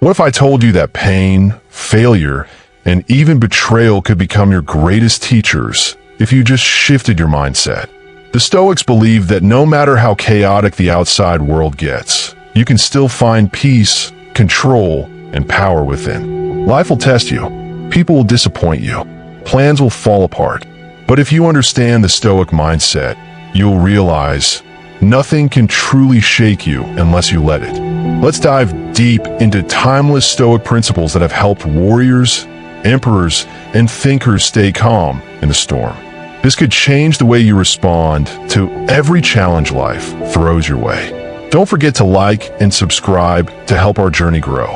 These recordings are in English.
What if I told you that pain, failure, and even betrayal could become your greatest teachers if you just shifted your mindset? The Stoics believe that no matter how chaotic the outside world gets, you can still find peace, control, and power within. Life will test you. People will disappoint you. Plans will fall apart. But if you understand the Stoic mindset, you'll realize nothing can truly shake you unless you let it. Let's dive deep into timeless Stoic principles that have helped warriors, emperors, and thinkers stay calm in the storm. This could change the way you respond to every challenge life throws your way. Don't forget to like and subscribe to help our journey grow.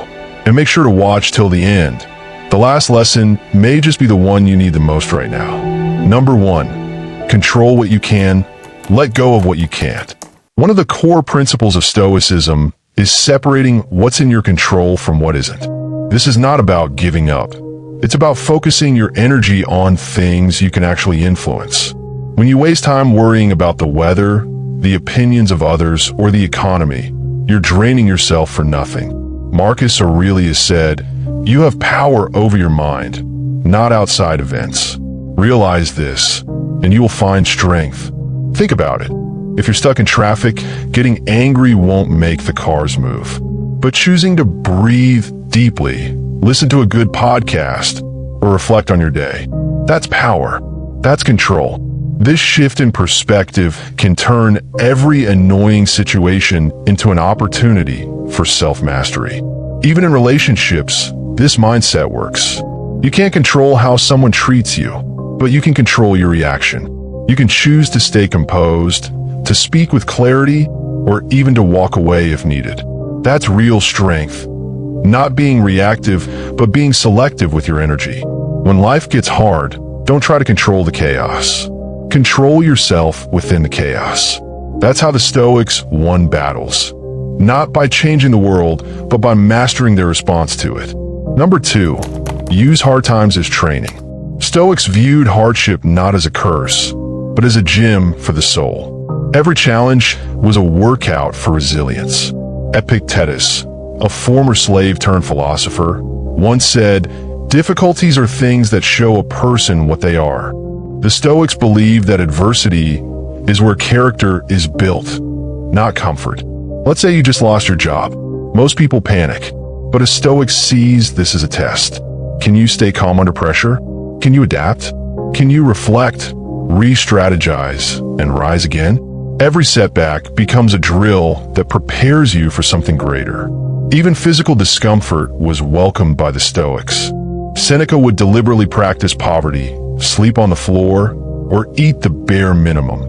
And make sure to watch till the end. The last lesson may just be the one you need the most right now. Number 1, control what you can, let go of what you can't. One of the core principles of Stoicism is separating what's in your control from what isn't. This is not about giving up. It's about focusing your energy on things you can actually influence. When you waste time worrying about the weather, the opinions of others, or the economy, you're draining yourself for nothing. Marcus Aurelius said, "You have power over your mind, not outside events. Realize this, and you will find strength." Think about it. If you're stuck in traffic, getting angry won't make the cars move. But choosing to breathe deeply, listen to a good podcast, or reflect on your day, that's power. That's control. This shift in perspective can turn every annoying situation into an opportunity for self-mastery. Even in relationships, this mindset works. You can't control how someone treats you, but you can control your reaction. You can choose to stay composed, to speak with clarity, or even to walk away if needed. That's real strength. Not being reactive, but being selective with your energy. When life gets hard, don't try to control the chaos. Control yourself within the chaos. That's how the Stoics won battles. Not by changing the world, but by mastering their response to it. Number 2, use hard times as training. Stoics viewed hardship not as a curse, but as a gym for the soul. Every challenge was a workout for resilience. Epictetus, a former slave turned philosopher, once said, "Difficulties are things that show a person what they are." The Stoics believe that adversity is where character is built, not comfort. Let's say you just lost your job. Most people panic, but a Stoic sees this as a test. Can you stay calm under pressure? Can you adapt? Can you reflect, re-strategize, and rise again? Every setback becomes a drill that prepares you for something greater. Even physical discomfort was welcomed by the Stoics. Seneca would deliberately practice poverty, sleep on the floor, or eat the bare minimum,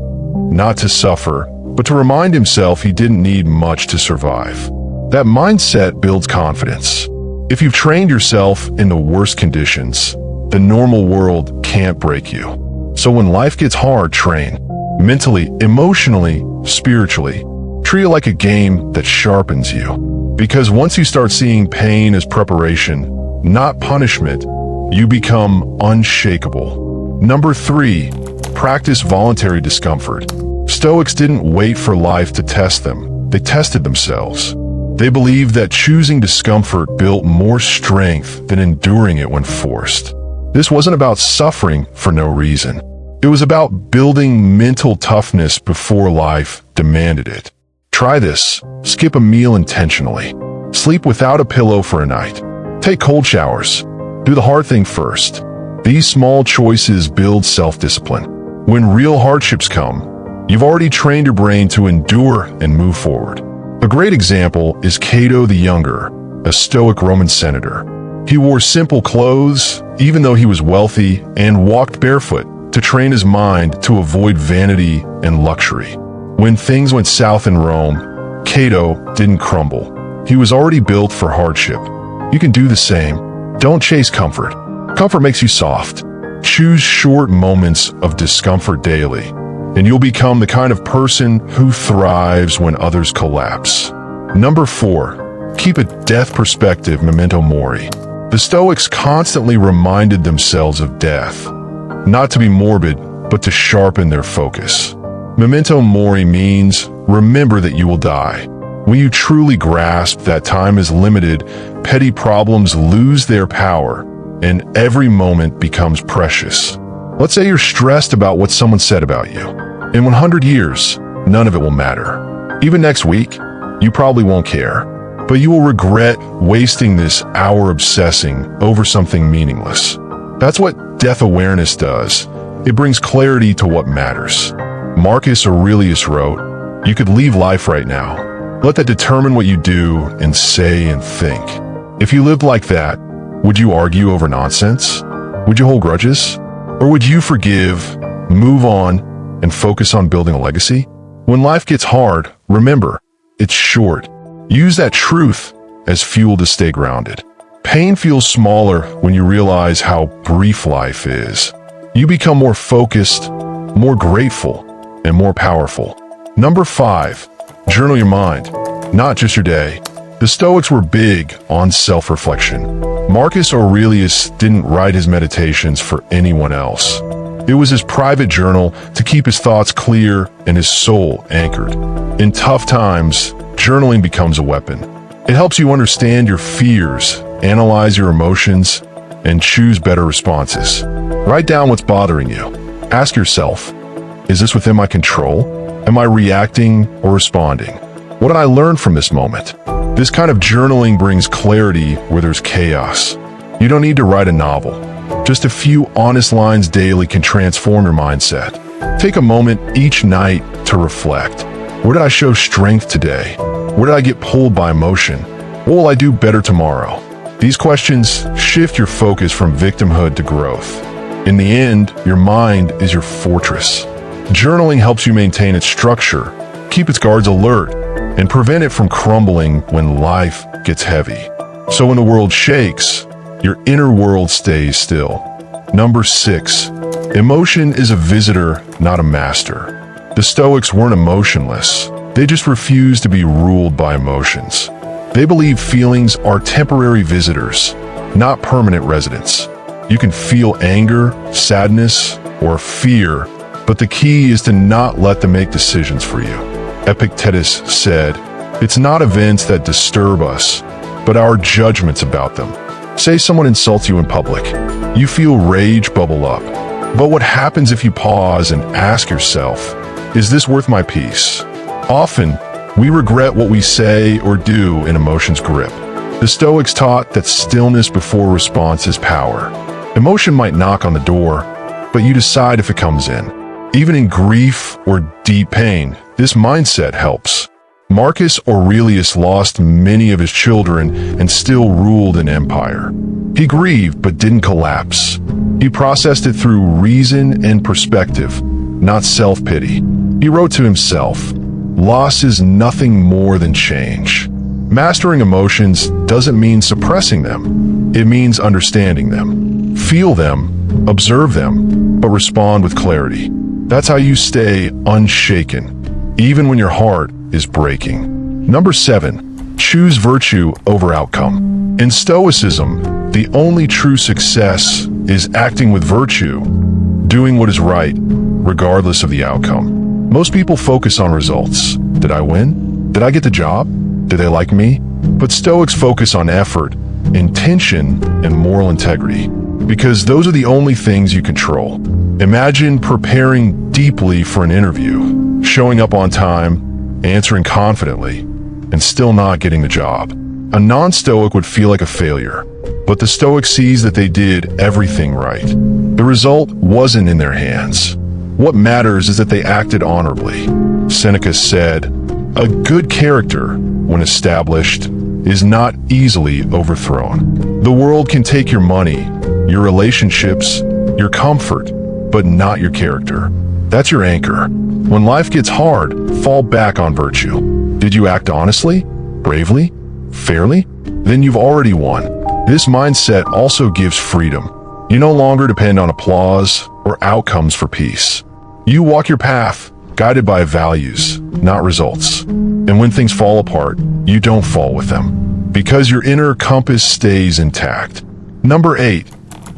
not to suffer, but to remind himself he didn't need much to survive. That mindset builds confidence. If you've trained yourself in the worst conditions, the normal world can't break you. So when life gets hard, train. Mentally, emotionally, spiritually. Treat it like a game that sharpens you. Because once you start seeing pain as preparation, not punishment, you become unshakable. Number 3, practice voluntary discomfort. Stoics didn't wait for life to test them. They tested themselves. They believed that choosing discomfort built more strength than enduring it when forced. This wasn't about suffering for no reason. It was about building mental toughness before life demanded it. Try this. Skip a meal intentionally. Sleep without a pillow for a night. Take cold showers. Do the hard thing first. These small choices build self-discipline. When real hardships come, you've already trained your brain to endure and move forward. A great example is Cato the Younger, a Stoic Roman senator. He wore simple clothes, even though he was wealthy, and walked barefoot to train his mind to avoid vanity and luxury. When things went south in Rome, Cato didn't crumble. He was already built for hardship. You can do the same. Don't chase comfort. Comfort makes you soft. Choose short moments of discomfort daily, and you'll become the kind of person who thrives when others collapse. Number 4, keep a death perspective, memento mori. The Stoics constantly reminded themselves of death, not to be morbid, but to sharpen their focus. Memento mori means remember that you will die. When you truly grasp that time is limited, petty problems lose their power, and every moment becomes precious. Let's say you're stressed about what someone said about you. In 100 years, none of it will matter. Even next week, you probably won't care, but you will regret wasting this hour obsessing over something meaningless. That's what death awareness does. It brings clarity to what matters. Marcus Aurelius wrote, "You could leave life right now. Let that determine what you do and say and think." If you lived like that, would you argue over nonsense? Would you hold grudges? Or would you forgive, move on, and focus on building a legacy? When life gets hard, remember, it's short. Use that truth as fuel to stay grounded. Pain feels smaller when you realize how brief life is. You become more focused, more grateful, and more powerful. Number 5, journal your mind, not just your day. The Stoics were big on self-reflection. Marcus Aurelius didn't write his meditations for anyone else. It was his private journal to keep his thoughts clear and his soul anchored. In tough times, journaling becomes a weapon. It helps you understand your fears, analyze your emotions, and choose better responses. Write down what's bothering you. Ask yourself, is this within my control? Am I reacting or responding? What did I learn from this moment? This kind of journaling brings clarity where there's chaos. You don't need to write a novel. Just a few honest lines daily can transform your mindset. Take a moment each night to reflect. Where did I show strength today? Where did I get pulled by emotion? What will I do better tomorrow? These questions shift your focus from victimhood to growth. In the end, your mind is your fortress. Journaling helps you maintain its structure, keep its guards alert, and prevent it from crumbling when life gets heavy. So when the world shakes, your inner world stays still. Number 6, emotion is a visitor, not a master. The Stoics weren't emotionless. They just refused to be ruled by emotions. They believe feelings are temporary visitors, not permanent residents. You can feel anger, sadness, or fear, but the key is to not let them make decisions for you. Epictetus said, "It's not events that disturb us, but our judgments about them." Say someone insults you in public. You feel rage bubble up. But what happens if you pause and ask yourself, is this worth my peace? Often, we regret what we say or do in emotion's grip. The Stoics taught that stillness before response is power. Emotion might knock on the door, but you decide if it comes in. Even in grief or deep pain, this mindset helps. Marcus Aurelius lost many of his children and still ruled an empire. He grieved but didn't collapse. He processed it through reason and perspective, not self-pity. He wrote to himself, "Loss is nothing more than change." Mastering emotions doesn't mean suppressing them. It means understanding them. Feel them, observe them, but respond with clarity. That's how you stay unshaken, even when your heart is breaking. Number 7, choose virtue over outcome. In Stoicism, the only true success is acting with virtue, doing what is right, regardless of the outcome. Most people focus on results. Did I win? Did I get the job? Did they like me? But Stoics focus on effort, intention, and moral integrity, because those are the only things you control. Imagine preparing deeply for an interview, showing up on time, answering confidently, and still not getting the job. A non-Stoic would feel like a failure, but the Stoic sees that they did everything right. The result wasn't in their hands. What matters is that they acted honorably. Seneca said, "A good character, when established, is not easily overthrown." The world can take your money, your relationships, your comfort, but not your character. That's your anchor. When life gets hard, fall back on virtue. Did you act honestly, bravely, fairly? Then you've already won. This mindset also gives freedom. You no longer depend on applause or outcomes for peace. You walk your path, guided by values, not results. And when things fall apart, you don't fall with them, because your inner compass stays intact. Number 8,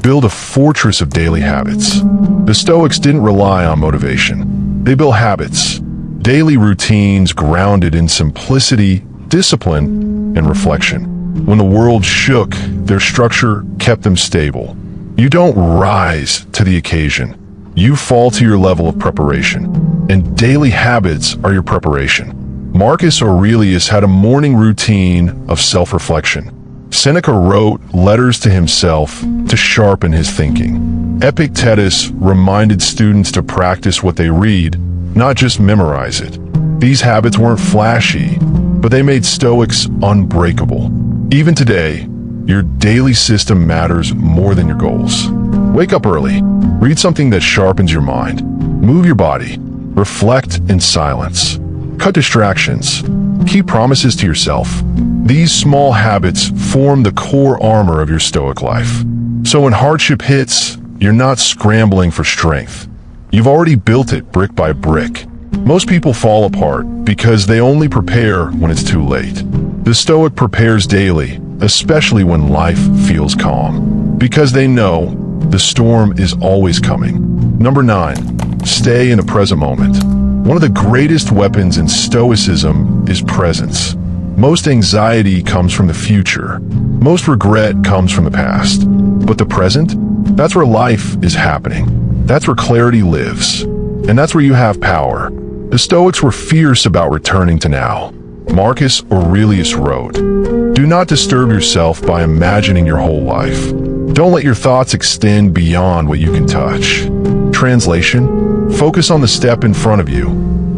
build a fortress of daily habits. The Stoics didn't rely on motivation. They built habits, daily routines grounded in simplicity discipline, and reflection. When the world shook, their structure kept them stable. You don't rise to the occasion. You fall to your level of preparation, and daily habits are your preparation. Marcus Aurelius had a morning routine of self-reflection. Seneca wrote letters to himself to sharpen his thinking. Epictetus reminded students to practice what they read, not just memorize it. These habits weren't flashy, but they made Stoics unbreakable. Even today, your daily system matters more than your goals. Wake up early, read something that sharpens your mind, move your body, reflect in silence, cut distractions, keep promises to yourself. These small habits form the core armor of your Stoic life. So when hardship hits, you're not scrambling for strength. You've already built it brick by brick. Most people fall apart because they only prepare when it's too late. The Stoic prepares daily, especially when life feels calm, because they know the storm is always coming. Number 9, stay in the present moment. One of the greatest weapons in Stoicism is presence. Most anxiety comes from the future. Most regret comes from the past. But the present? That's where life is happening. That's where clarity lives. And that's where you have power. The Stoics were fierce about returning to now. Marcus Aurelius wrote, "Do not disturb yourself by imagining your whole life. Don't let your thoughts extend beyond what you can touch." Translation: focus on the step in front of you,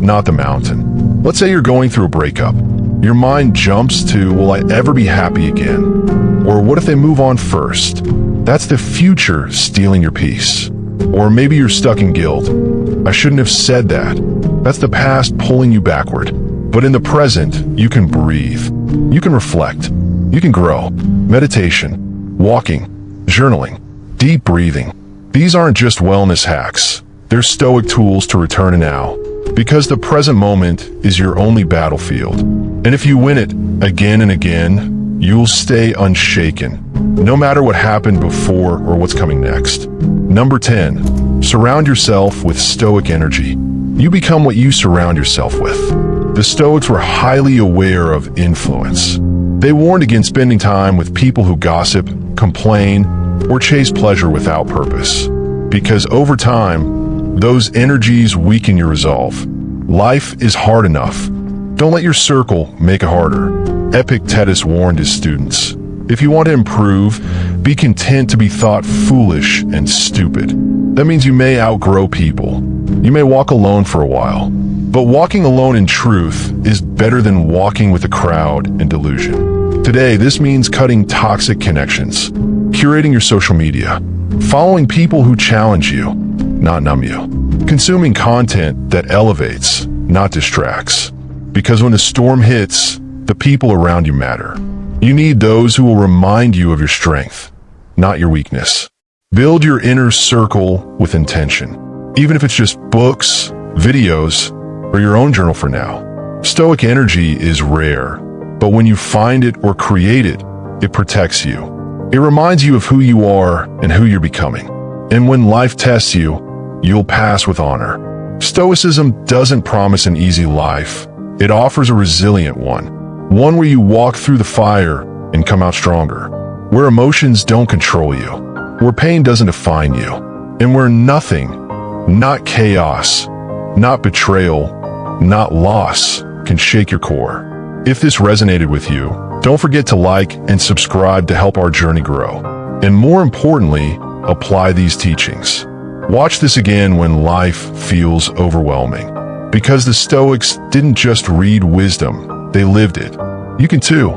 not the mountain. Let's say you're going through a breakup. Your mind jumps to, will I ever be happy again? Or what if they move on first? That's the future stealing your peace. Or maybe you're stuck in guilt. I shouldn't have said that. That's the past pulling you backward. But in the present, you can breathe. You can reflect. You can grow. Meditation, walking, journaling, deep breathing. These aren't just wellness hacks. They're Stoic tools to return to now. Because the present moment is your only battlefield. And if you win it again and again, you'll stay unshaken, no matter what happened before or what's coming next. Number 10, surround yourself with Stoic energy. You become what you surround yourself with. The Stoics were highly aware of influence. They warned against spending time with people who gossip, complain, or chase pleasure without purpose. Because over time, those energies weaken your resolve. Life is hard enough. Don't let your circle make it harder. Epictetus warned his students, if you want to improve, be content to be thought foolish and stupid. That means you may outgrow people. You may walk alone for a while. But walking alone in truth is better than walking with a crowd in delusion. Today, this means cutting toxic connections, curating your social media, following people who challenge you, not numb you, consuming content that elevates, not distracts. Because when the storm hits, the people around you matter. You need those who will remind you of your strength, not your weakness. Build your inner circle with intention, even if it's just books, videos, or your own journal for now. Stoic energy is rare, but when you find it or create it, it protects you. It reminds you of who you are and who you're becoming. And when life tests you, you'll pass with honor. Stoicism doesn't promise an easy life. It offers a resilient one where you walk through the fire and come out stronger, where emotions don't control you, where pain doesn't define you, and where nothing, not chaos, not betrayal, not loss, can shake your core. If this resonated with you, don't forget to like and subscribe to help our journey grow. And more importantly, apply these teachings. Watch this again when life feels overwhelming. Because the Stoics didn't just read wisdom, they lived it. You can too.